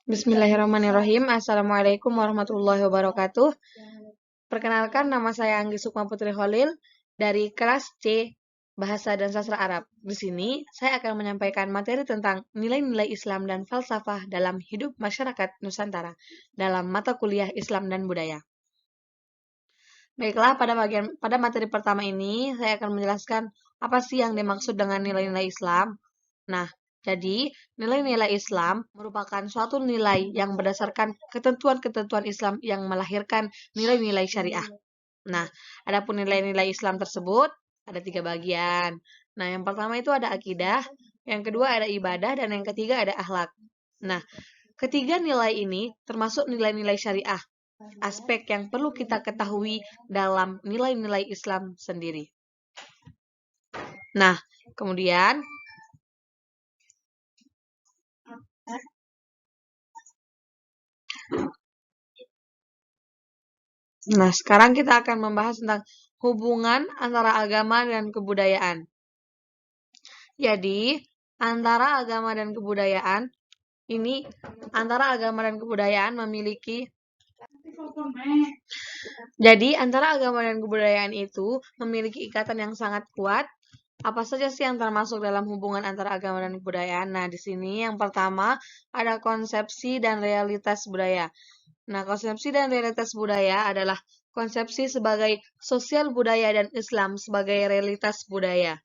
Bismillahirrahmanirrahim. Assalamualaikum warahmatullahi wabarakatuh. Perkenalkan, nama saya Anggi Sukma Putri Khalil dari kelas C Bahasa dan Sastra Arab. Di sini saya akan menyampaikan materi tentang nilai-nilai Islam dan falsafah dalam hidup masyarakat Nusantara dalam mata kuliah Islam dan Budaya. Baiklah, pada materi pertama ini saya akan menjelaskan apa sih yang dimaksud dengan nilai-nilai Islam. Nah, jadi nilai-nilai Islam merupakan suatu nilai yang berdasarkan ketentuan-ketentuan Islam yang melahirkan nilai-nilai syariah. Nah, adapun nilai-nilai Islam tersebut ada 3 bagian. Nah, yang pertama itu ada akidah, yang kedua ada ibadah, dan yang ketiga ada akhlak. Nah, ketiga nilai ini termasuk nilai-nilai syariah, aspek yang perlu kita ketahui dalam nilai-nilai Islam sendiri. Nah, kemudian sekarang kita akan membahas tentang hubungan antara agama dan kebudayaan. Jadi, antara agama dan kebudayaan memiliki antara agama dan kebudayaan itu memiliki ikatan yang sangat kuat. Apa saja sih yang termasuk dalam hubungan antara agama dan kebudayaan? Nah, di sini yang pertama ada konsepsi dan realitas budaya. Nah, konsepsi dan realitas budaya adalah konsepsi sebagai sosial budaya dan Islam sebagai realitas budaya.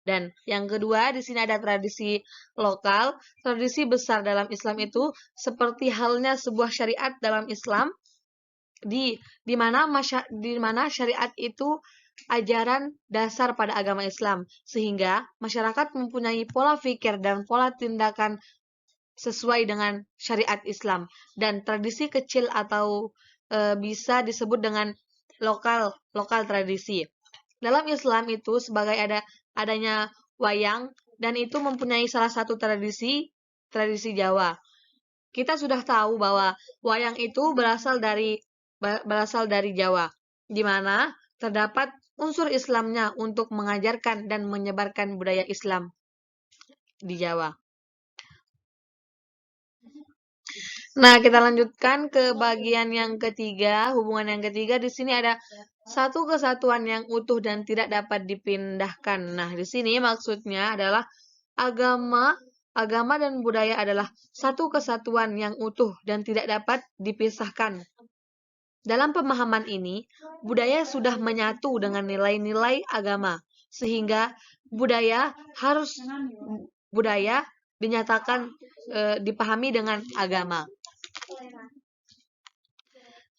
Dan yang kedua, di sini ada tradisi lokal. Tradisi besar dalam Islam itu seperti halnya sebuah syariat dalam Islam, di mana syariat itu ajaran dasar pada agama Islam, sehingga masyarakat mempunyai pola pikir dan pola tindakan sesuai dengan syariat Islam. Dan tradisi kecil atau bisa disebut dengan lokal tradisi. Dalam Islam itu sebagai adanya wayang, dan itu mempunyai salah satu tradisi Jawa. Kita sudah tahu bahwa wayang itu berasal dari Jawa, di mana terdapat unsur Islamnya untuk mengajarkan dan menyebarkan budaya Islam di Jawa. Nah, kita lanjutkan ke bagian yang ketiga, hubungan yang ketiga. Di sini ada satu kesatuan yang utuh dan tidak dapat dipindahkan. Nah, di sini maksudnya adalah agama dan budaya adalah satu kesatuan yang utuh dan tidak dapat dipisahkan. Dalam pemahaman ini, budaya sudah menyatu dengan nilai-nilai agama, sehingga budaya dinyatakan dipahami dengan agama.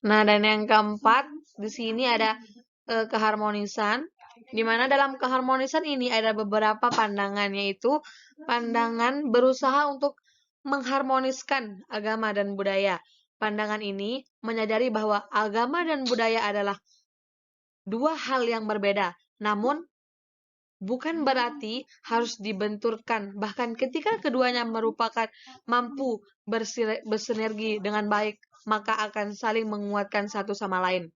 Nah, dan yang keempat, di sini ada keharmonisan, di mana dalam keharmonisan ini ada beberapa pandangan, yaitu pandangan berusaha untuk mengharmoniskan agama dan budaya. Pandangan ini menyadari bahwa agama dan budaya adalah dua hal yang berbeda, namun bukan berarti harus dibenturkan. Bahkan ketika keduanya mampu bersinergi dengan baik, maka akan saling menguatkan satu sama lain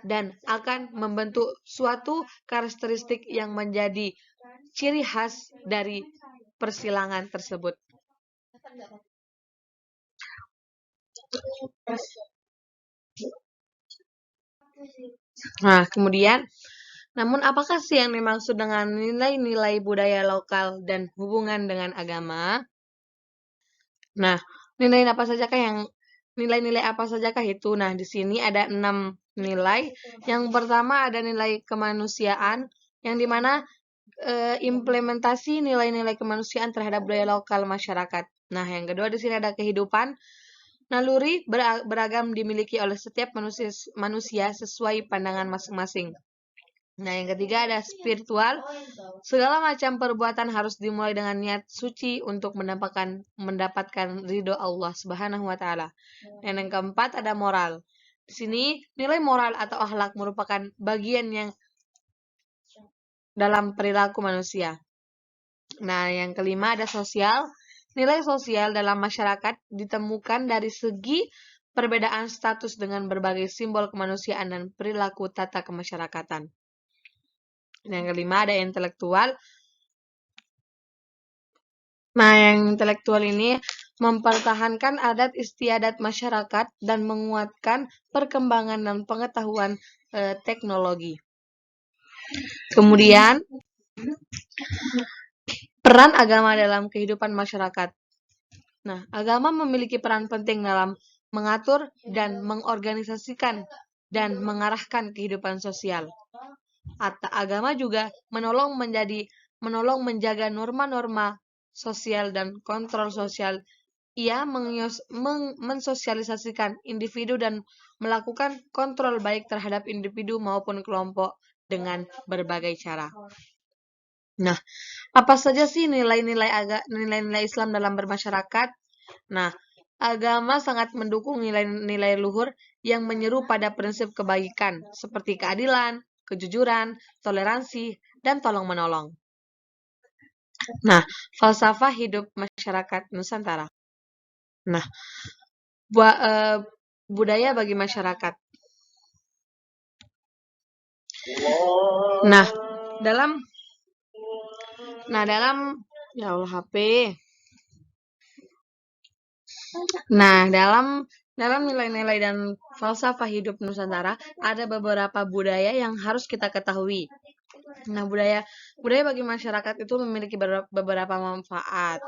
dan akan membentuk suatu karakteristik yang menjadi ciri khas dari persilangan tersebut. Nah, kemudian, namun apakah sih yang dimaksud dengan nilai-nilai budaya lokal dan hubungan dengan agama? Nah, nilai-nilai apa sajakah itu? Nah, di sini ada 6 nilai. Yang pertama ada nilai kemanusiaan, yang dimana implementasi nilai-nilai kemanusiaan terhadap budaya lokal masyarakat. Nah, yang kedua di sini ada kehidupan. Naluri beragam dimiliki oleh setiap manusia sesuai pandangan masing-masing. Nah, yang ketiga ada spiritual. Segala macam perbuatan harus dimulai dengan niat suci untuk mendapatkan ridho Allah Subhanahu wa taala. Dan yang keempat ada moral. Di sini nilai moral atau akhlak merupakan bagian yang dalam perilaku manusia. Nah, yang kelima ada sosial. Nilai sosial dalam masyarakat ditemukan dari segi perbedaan status dengan berbagai simbol kemanusiaan dan perilaku tata kemasyarakatan. Yang kelima ada intelektual. Nah, yang intelektual ini mempertahankan adat istiadat masyarakat, dan menguatkan perkembangan dan pengetahuan teknologi. Kemudian, peran agama dalam kehidupan masyarakat. Nah, agama memiliki peran penting dalam mengatur dan mengorganisasikan dan mengarahkan kehidupan sosial. Agama juga menolong menjaga norma-norma sosial dan kontrol sosial. Ia mensosialisasikan individu dan melakukan kontrol baik terhadap individu maupun kelompok dengan berbagai cara. Nah, apa saja sih nilai-nilai Islam dalam bermasyarakat? Nah, agama sangat mendukung nilai-nilai luhur yang menyeru pada prinsip kebaikan seperti keadilan, kejujuran, toleransi, dan tolong-menolong. Nah, falsafah hidup masyarakat Nusantara. Nah, budaya bagi masyarakat. Nah, dalam ya Allah HP. Nah, dalam nilai-nilai dan falsafah hidup Nusantara ada beberapa budaya yang harus kita ketahui. Nah, budaya bagi masyarakat itu memiliki beberapa manfaat.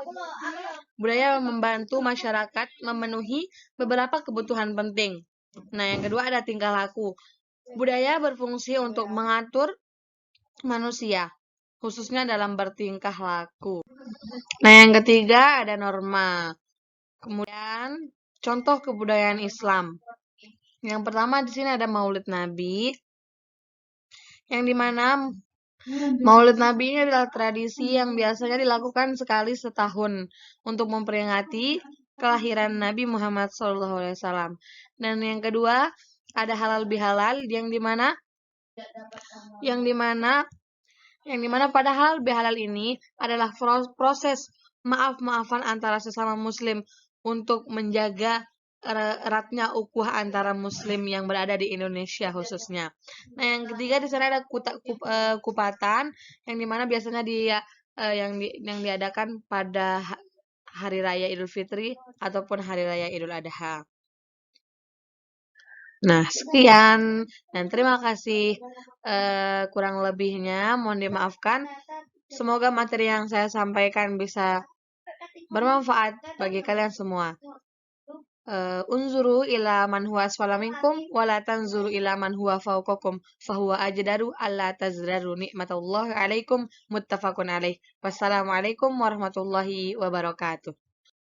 Budaya membantu masyarakat memenuhi beberapa kebutuhan penting. Nah, yang kedua ada tingkah laku. Budaya berfungsi untuk mengatur manusia, khususnya dalam bertingkah laku. Nah, yang ketiga ada norma. Kemudian contoh kebudayaan Islam. Yang pertama di sini ada Maulid Nabi, yang dimana Maulid Nabi ini adalah tradisi yang biasanya dilakukan sekali setahun untuk memperingati kelahiran Nabi Muhammad SAW. Dan yang kedua ada halal bihalal yang dimana pada halal bihalal ini adalah proses maaf-maafan antara sesama Muslim untuk menjaga eratnya ukhuwah antara Muslim yang berada di Indonesia khususnya. Nah, yang ketiga di sana ada kupatan yang dimana biasanya yang diadakan pada Hari Raya Idul Fitri ataupun Hari Raya Idul Adha. Nah, sekian dan terima kasih. Kurang lebihnya mohon dimaafkan. Semoga materi yang saya sampaikan bisa bermanfaat bagi kalian semua. Unzuru ila man huwa asfala minkum wa la tanzuru ila man huwa fawqakum fahuwa ajdaru alla tazdaru nikmatallahi alaikum muttafaqun alaih. Wassalamualaikum warahmatullahi wabarakatuh.